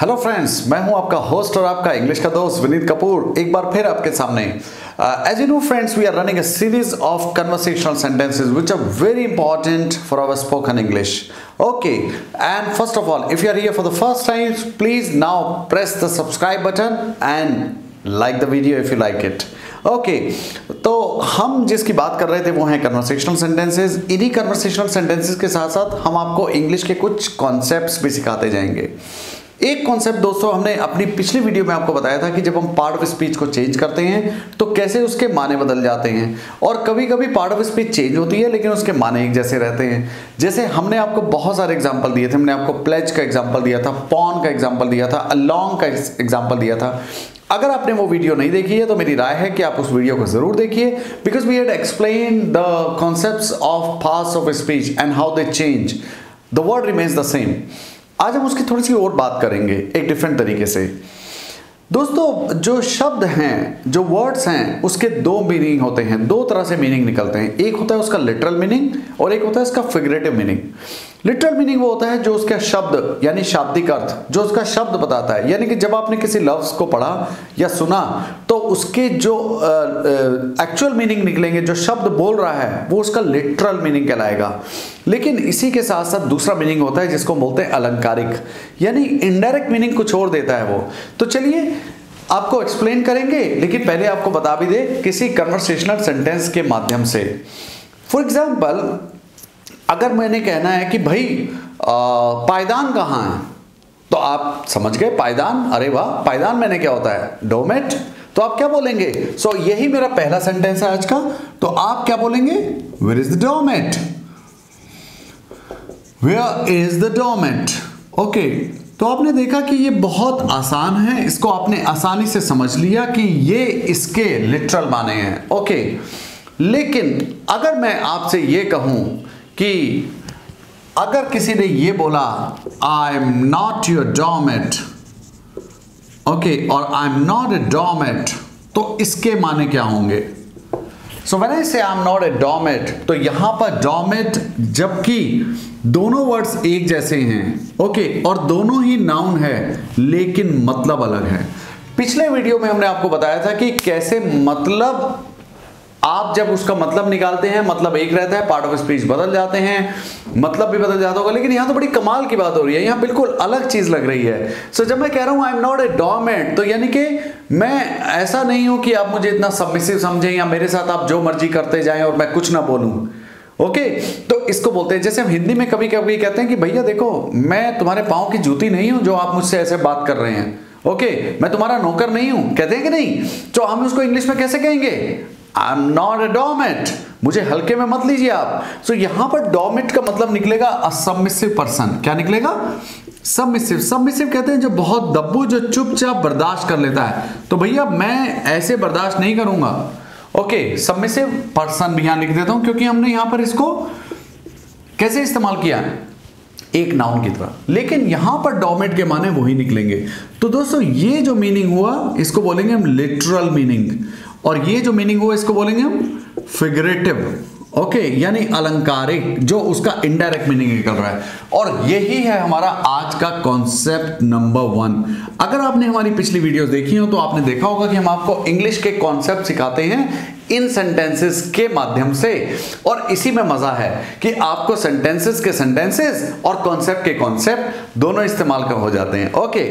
Hello friends, मैं हूं आपका होस्ट और आपका इंग्लिश का दोस्त विनीत कपूर, एक बार फिर आपके सामने। As you know friends, we are running a series of conversational sentences which are very important for our spoken English. Okay, and first of all, if you are here for the first time, please now press the subscribe button and like the video if you like it. Okay तो हम जिसकी बात कर रहे थे वो हैं conversational sentences. इन्हीं कन्वर्सेशनल सेंटेंसेस के साथ साथ हम आपको इंग्लिश के कुछ कॉन्सेप्ट्स भी सिखाते जाएंगे। एक कॉन्सेप्ट दोस्तों हमने अपनी पिछली वीडियो में आपको बताया था कि जब हम पार्ट ऑफ स्पीच को चेंज करते हैं तो कैसे उसके माने बदल जाते हैं, और कभी कभी पार्ट ऑफ स्पीच चेंज होती है लेकिन उसके माने एक जैसे रहते हैं। जैसे हमने आपको बहुत सारे एग्जांपल दिए थे, हमने आपको प्लेज का एग्जांपल दिया था, पॉन का एग्जांपल दिया था, अलोंग का एग्जांपल दिया था। अगर आपने वो वीडियो नहीं देखी है तो मेरी राय है कि आप उस वीडियो को जरूर देखिए, because we had explain the concepts of parts of speech and how they change, the word remains the same. आज हम उसकी थोड़ी सी और बात करेंगे एक डिफरेंट तरीके से। दोस्तों, जो शब्द हैं, जो वर्ड्स हैं, उसके दो मीनिंग होते हैं, दो तरह से मीनिंग निकलते हैं। एक होता है उसका लिटरल मीनिंग और एक होता है उसका फिगरेटिव मीनिंग। लिटरल मीनिंग वो होता है जो उसका शब्द यानी शाब्दिक अर्थ, जो उसका शब्द बताता है, यानी कि जब आपने किसी लफ्ज को पढ़ा या सुना तो उसके जो एक्चुअल मीनिंग निकलेंगे, जो शब्द बोल रहा है वो उसका लिटरल मीनिंग कहलाएगा। लेकिन इसी के साथ साथ दूसरा मीनिंग होता है जिसको बोलते हैं अलंकारिक, यानी इनडायरेक्ट मीनिंग कुछ और देता है वो। तो चलिए आपको एक्सप्लेन करेंगे, लेकिन पहले आपको बता भी दे किसी कन्वर्सेशनल सेंटेंस के माध्यम से। फॉर एग्जाम्पल, अगर मैंने कहना है कि भाई पायदान कहाँ है, तो आप समझ गए पायदान, अरे वाह, पायदान मैंने क्या होता है, डोमेट। तो आप क्या बोलेंगे? सो यही मेरा पहला सेंटेंस है आज का। तो आप क्या बोलेंगे? Where is the doormat, where is the doormat. Okay, तो आपने देखा कि ये बहुत आसान है, इसको आपने आसानी से समझ लिया कि ये इसके लिटरल माने हैं। ओके, लेकिन अगर मैं आपसे ये कहूं कि अगर किसी ने ये बोला I am not your doormat, okay, और I am not a doormat, तो इसके माने क्या होंगे? So when I say I am not a doormat, तो यहां पर डोमेट, जबकि दोनों वर्ड्स एक जैसे हैं, ओके, और दोनों ही नाउन है लेकिन मतलब अलग है। पिछले वीडियो में हमने आपको बताया था कि कैसे मतलब आप जब उसका मतलब निकालते हैं, मतलब एक रहता है, पार्ट ऑफ स्पीच बदल जाते हैं, मतलब भी बदल जाता होगा, लेकिन यहां तो बड़ी कमाल की बात हो रही है, यहां बिल्कुल अलग चीज लग रही है। सो जब मैं कह रहा हूं आई एम नॉट ए डोमेट, तो यानी कि मैं ऐसा नहीं हूं कि आप मुझे इतना सबमिसिव समझें या मेरे साथ आप जो मर्जी करते जाएं और मैं कुछ ना बोलूं। ओके, तो इसको बोलते हैं, जैसे हम हिंदी में कभी कभी कहते हैं कि भैया देखो, मैं तुम्हारे पांव की जूती नहीं हूं जो आप मुझसे ऐसे बात कर रहे हैं। ओके, मैं तुम्हारा नौकर नहीं हूं, कहते हैं कि नहीं? तो हम उसको इंग्लिश में कैसे कहेंगे? आई एम नॉट ए डोमेट, मुझे हल्के में मत लीजिए आप। सो यहां पर डोमेट का मतलब निकलेगा अ सबमिसिव पर्सन। क्या निकलेगा? सबमिसिव। सबमिसिव कहते हैं जो बहुत दब्बू, जो चुपचाप बर्दाश्त कर लेता है। तो भैया मैं ऐसे बर्दाश्त नहीं करूंगा। ओके, सबमिसिव पर्सन भी यहां लिख देता हूं, क्योंकि हमने यहां पर इसको कैसे इस्तेमाल किया, एक नाउन की तरह, लेकिन यहां पर डोमेट के माने वही निकलेंगे। तो दोस्तों, ये जो मीनिंग हुआ इसको बोलेंगे हम लिटरल मीनिंग, और ये जो मीनिंग हुआ इसको बोलेंगे हम फिगरेटिव। ओके, यानी अलंकारिक, जो उसका इनडायरेक्ट मीनिंग निकल रहा है। और यही है हमारा आज का कॉन्सेप्ट नंबर 1। अगर आपने हमारी पिछली वीडियोस देखी हो तो आपने देखा होगा कि हम आपको इंग्लिश के कॉन्सेप्ट सिखाते हैं इन सेंटेंसेस के माध्यम से, और इसी में मजा है कि आपको सेंटेंसेस के सेंटेंसेस और कॉन्सेप्ट के कॉन्सेप्ट दोनों इस्तेमाल कर हो जाते हैं। ओके,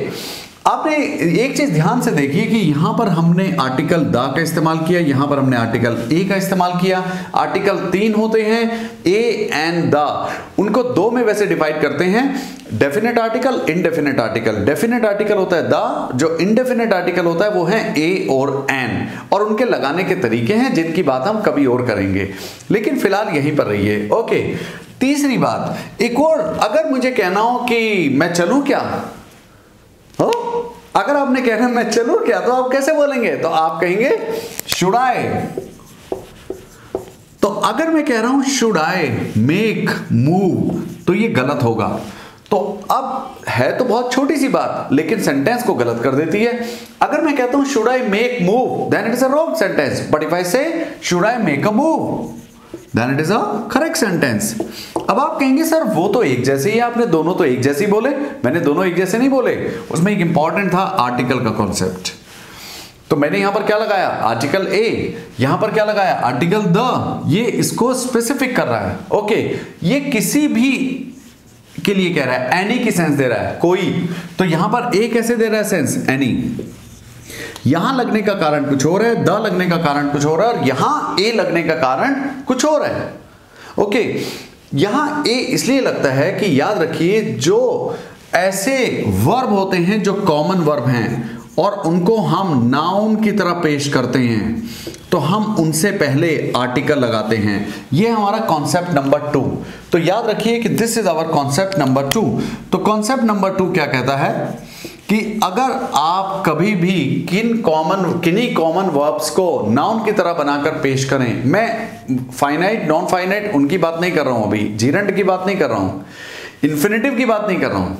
आपने एक चीज ध्यान से देखिए कि यहां पर हमने आर्टिकल द का इस्तेमाल किया, यहां पर हमने आर्टिकल ए का इस्तेमाल किया। आर्टिकल 3 होते हैं, ए एंड द, उनको दो में वैसे डिवाइड करते हैं, definite article, indefinite article. Definite article होता है द, जो इनडेफिनेट आर्टिकल होता है वो है ए और एन, और उनके लगाने के तरीके हैं जिनकी बात हम कभी और करेंगे, लेकिन फिलहाल यहीं पर रहिए। ओके, तीसरी बात, एक और, अगर मुझे कहना हो कि मैं चलूं क्या, हो, अगर आपने कहना मैं चलूं क्या, तो आप कैसे बोलेंगे? तो आप कहेंगे शुड आई। तो अगर मैं कह रहा हूं शुड आई मेक मूव, तो ये गलत होगा। तो अब है तो बहुत छोटी सी बात, लेकिन सेंटेंस को गलत कर देती है। अगर मैं कहता हूं should I make move, then it is a wrong sentence, but if I say should I make a move, then it is a correct sentence. अब आप कहेंगे सर वो तो एक जैसे ही, आपने दोनों तो एक जैसे ही बोले। मैंने दोनों एक जैसे नहीं बोले, उसमें एक इंपॉर्टेंट था आर्टिकल का कॉन्सेप्ट। तो मैंने यहां पर क्या लगाया, आर्टिकल ए, यहां पर क्या लगाया, आर्टिकल द। ये इसको स्पेसिफिक कर रहा है। ओके, ये किसी भी के लिए कह रहा है, एनी की सेंस दे रहा है, कोई। तो यहां पर ए कैसे दे रहा है सेंस, एनी। यहां लगने का कारण कुछ और है, द लगने का कारण कुछ और है, और यहां ए लगने का कारण कुछ और है। ओके, यहां ए इसलिए लगता है कि याद रखिए, जो ऐसे वर्ब होते हैं जो कॉमन वर्ब हैं और उनको हम नाउन की तरह पेश करते हैं, तो हम उनसे पहले आर्टिकल लगाते हैं। ये हमारा कॉन्सेप्ट नंबर 2। तो याद रखिए कि this is our concept number 2। तो कॉन्सेप्ट नंबर 2 क्या कहता है कि अगर आप कभी भी किन्हीं कॉमन वर्ब्स को नाउन की तरह बनाकर पेश करें, मैं फाइनाइट नॉन फाइनाइट उनकी बात नहीं कर रहा हूं, अभी जीरंड की बात नहीं कर रहा हूं, इन्फिनेटिव की बात नहीं कर रहा हूं,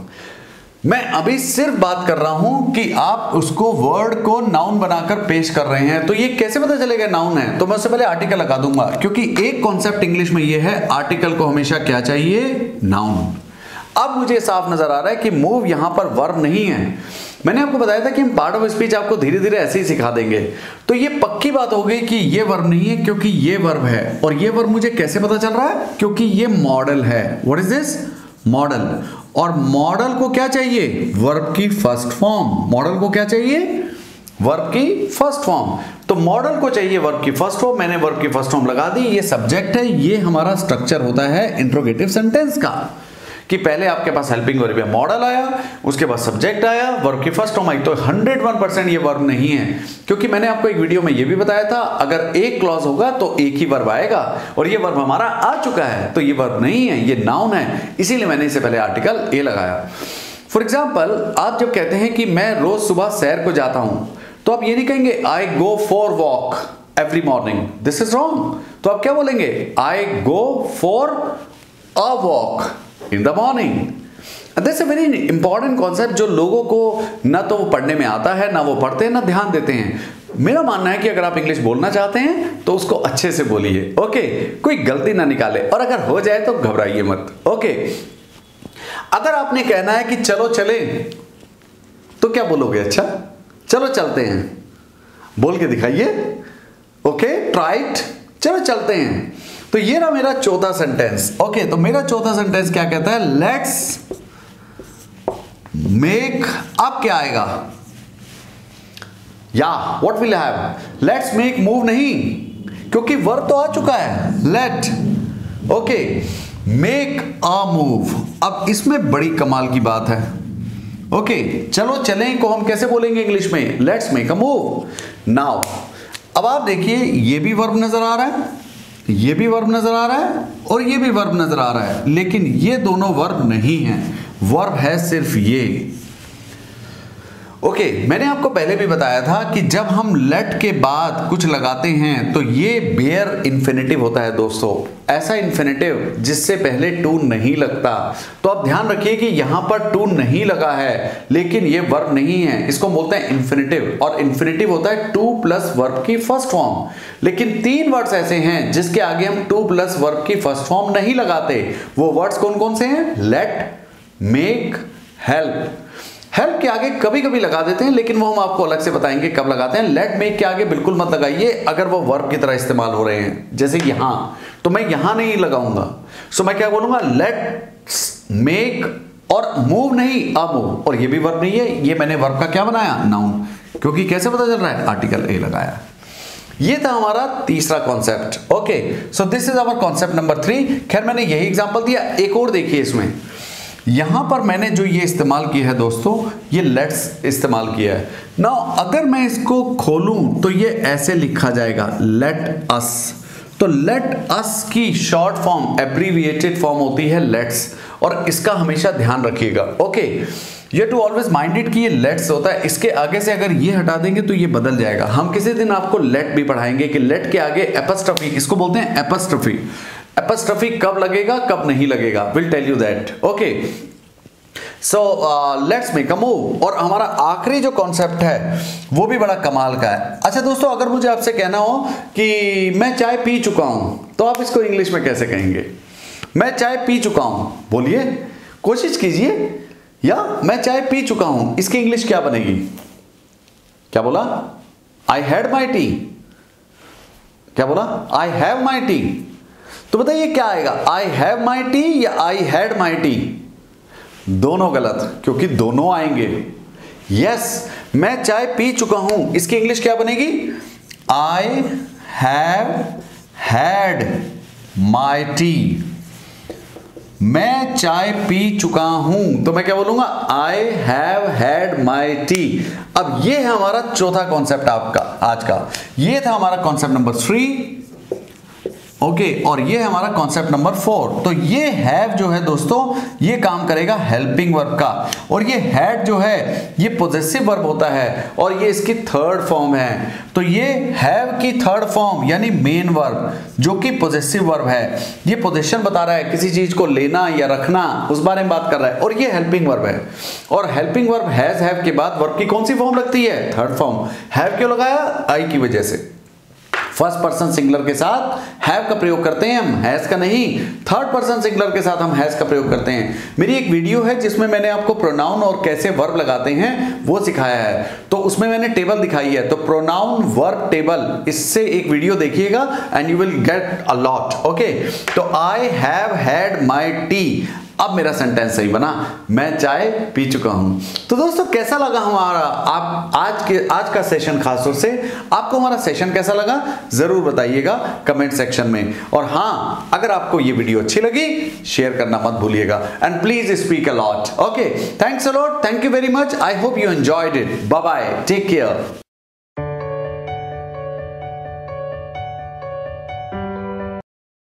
मैं अभी सिर्फ बात कर रहा हूं कि आप उसको वर्ड को नाउन बनाकर पेश कर रहे हैं, तो ये कैसे पता चलेगा नाउन है। तो मैं उससे पहले आर्टिकल लगा दूंगा, क्योंकि एक कॉन्सेप्ट इंग्लिश में ये है, आर्टिकल को हमेशा क्या चाहिए, नाउन। अब मुझे साफ नजर आ रहा है कि मूव यहां पर वर्ब नहीं है। मैंने आपको बताया था कि हम पार्ट ऑफ स्पीच आपको धीरे धीरे ऐसे ही सिखा देंगे। तो ये पक्की बात हो गई कि ये वर्ब नहीं है, क्योंकि ये वर्ब है। और ये वर्ब मुझे कैसे पता चल रहा है, क्योंकि ये मॉडल है। What is this, model. और मॉडल को क्या चाहिए, वर्ब की फर्स्ट फॉर्म। मॉडल को क्या चाहिए, वर्ब की फर्स्ट फॉर्म। तो मॉडल को चाहिए वर्ब की फर्स्ट फॉर्म, मैंने वर्ब की फर्स्ट फॉर्म लगा दी। ये सब्जेक्ट है, ये हमारा स्ट्रक्चर होता है इंट्रोगेटिव सेंटेंस का, कि पहले आपके पास हेल्पिंग वर्ब या मॉडल आया, उसके बाद सब्जेक्ट आया, वर्ब की फर्स्ट फॉर्म आई। तो 101% ये वर्ब नहीं है, क्योंकि मैंने आपको एक वीडियो में ये भी बताया था, अगर एक क्लॉज होगा तो एक ही वर्ब आएगा, और ये वर्ब हमारा आ चुका है, तो ये वर्ब नहीं है, ये नाउन है। इसीलिए मैंने इससे पहले आर्टिकल ए लगाया। फॉर एग्जाम्पल, आप जब कहते हैं कि मैं रोज सुबह सैर को जाता हूं, तो आप ये नहीं कहेंगे I go for walk every morning, this is wrong. तो आप क्या बोलेंगे, I go for a walk in the morning. That's a very important concept, जो लोगों को ना तो वो पढ़ने में आता है, ना वो पढ़ते हैं, ना ध्यान देते हैं। मेरा मानना है कि अगर आप इंग्लिश बोलना चाहते हैं तो उसको अच्छे से बोलिए, ओके, कोई गलती ना निकाले, और अगर हो जाए तो घबराइए मत, ओके। अगर आपने कहना है कि चलो चले, तो क्या बोलोगे, अच्छा चलो चलते हैं, बोल के दिखाइए, ओके, ट्राई इट, चलो चलते हैं। तो ये रहा मेरा चौथा सेंटेंस। ओके, तो मेरा चौथा सेंटेंस क्या कहता है, लेट्स मेक, अब क्या आएगा, या what will have, let's make move नहीं, क्योंकि वर्ब तो आ चुका है, let. Okay, make a move. अब इसमें बड़ी कमाल की बात है। ओके, चलो चलें को हम कैसे बोलेंगे इंग्लिश में, let's make a move. Now अब आप देखिए, ये भी वर्ब नजर आ रहा है, ये भी वर्ब नजर आ रहा है, और ये भी वर्ब नजर आ रहा है, लेकिन ये दोनों वर्ब नहीं हैं, वर्ब है सिर्फ ये। ओके, मैंने आपको पहले भी बताया था कि जब हम लेट के बाद कुछ लगाते हैं तो ये बेयर इन्फिनेटिव होता है दोस्तों, ऐसा इन्फिनेटिव जिससे पहले टू नहीं लगता। तो आप ध्यान रखिए कि यहां पर टू नहीं लगा है, लेकिन ये वर्ब नहीं है, इसको बोलते हैं इन्फिनेटिव, और इन्फिनेटिव होता है टू प्लस वर्ब की फर्स्ट फॉर्म। लेकिन 3 वर्ड्स ऐसे हैं जिसके आगे हम टू प्लस वर्ब की फर्स्ट फॉर्म नहीं लगाते। वो वर्ड्स कौन कौन से हैं, लेट, मेक, हेल्प। हेल्प के आगे कभी कभी लगा देते हैं, लेकिन वो हम आपको अलग से बताएंगे कब लगाते हैं। लेट मेक के आगे बिल्कुल मत लगाइए अगर वो वर्ब की तरह इस्तेमाल हो रहे हैं, जैसे यहां, तो मैं यहां नहीं लगाऊंगा। सो मैं क्या बोलूंगा, लेट्स मेक, और मूव नहीं, अ मूव, और ये भी वर्ब नहीं है, ये मैंने वर्ब का क्या बनाया, नाउन, क्योंकि कैसे पता चल रहा है, आर्टिकल ए लगाया। ये था हमारा तीसरा concept. Okay, so this is our concept number 3। खैर मैंने यही एग्जांपल दिया, एक और देखिए इसमें, यहां पर मैंने जो ये इस्तेमाल किया है दोस्तों, ये लेट्स इस्तेमाल किया है। नाउ अगर मैं इसको खोलूं तो ये ऐसे लिखा जाएगा, लेट अस। तो लेट अस की शॉर्ट फॉर्म, एब्रीविएटेड फॉर्म होती है लेट्स, और इसका हमेशा ध्यान रखिएगा। ओके, ये टू ऑलवेज माइंडेड कि ये लेट्स होता है, इसके आगे से अगर ये हटा देंगे तो ये बदल जाएगा। हम किसी दिन आपको लेट भी पढ़ाएंगे कि लेट के आगे एपस्ट्रफी, इसको बोलते हैं एपस्ट्रफी। एपस्ट्रफी कब लगेगा, कब नहीं लगेगा, will tell you that. Okay, so let's make a move. और हमारा आखिरी जो कॉन्सेप्ट है वो भी बड़ा कमाल का है। अच्छा दोस्तों, अगर मुझे आपसे कहना हो कि मैं चाय पी चुका हूं, तो आप इसको इंग्लिश में कैसे कहेंगे? मैं चाय पी चुका हूं, बोलिए, कोशिश कीजिए। या मैं चाय पी चुका हूं, इसकी इंग्लिश क्या बनेगी? क्या बोला? I had my T. क्या बोला? I have my T. तो बताइए क्या आएगा, आई हैव माई टी या आई हैड माई टी? दोनों गलत, क्योंकि दोनों आएंगे। यस, मैं चाय पी चुका हूं, इसकी इंग्लिश क्या बनेगी? आई हैव हैड माई टी। मैं चाय पी चुका हूं, तो मैं क्या बोलूंगा? आई हैव हैड माई टी। अब ये है हमारा चौथा कॉन्सेप्ट आपका आज का। ये था हमारा कॉन्सेप्ट नंबर 3, ओके, और ये है हमारा कॉन्सेप्ट नंबर 4। तो ये हैव जो है दोस्तों, ये काम करेगा हेल्पिंग वर्ब का, और ये हैड जो है ये पॉजेसिव वर्ब होता है, और ये इसकी थर्ड फॉर्म है। तो ये हैव की थर्ड फॉर्म यानी मेन वर्ब, जो कि पॉजेसिव वर्ब है, ये पोजीशन बता रहा है, किसी चीज को लेना या रखना, उस बारे में बात कर रहा है, और ये हेल्पिंग वर्ब है। और हेल्पिंग वर्ब हैज हैव के बाद वर्ब की कौन सी फॉर्म लगती है? Third form. हैव क्यों लगाया? आई की वजह से। फर्स्ट पर्सन सिंगुलर के साथ हैव का प्रयोग करते हैं हम, हैज का नहीं। थर्ड पर्सन सिंगुलर के साथ हम हैज का प्रयोग करते हैं। मेरी एक वीडियो है जिसमें मैंने आपको प्रोनाउन और कैसे वर्ब लगाते हैं वो सिखाया है, तो उसमें मैंने टेबल दिखाई है। तो प्रोनाउन वर्ब टेबल, इससे एक वीडियो देखिएगा and you will get a lot. Okay, तो I have had my tea. अब मेरा सेंटेंस सही बना, मैं चाय पी चुका हूं। तो दोस्तों, कैसा लगा हमारा आप आज का सेशन? खास तौर से आपको हमारा सेशन कैसा लगा जरूर बताइएगा कमेंट सेक्शन में। और हाँ, अगर आपको ये वीडियो अच्छी लगी शेयर करना मत भूलिएगा, and please speak a lot. Okay, thanks a lot, thank you very much, I hope you enjoyed it. Bye bye, take care.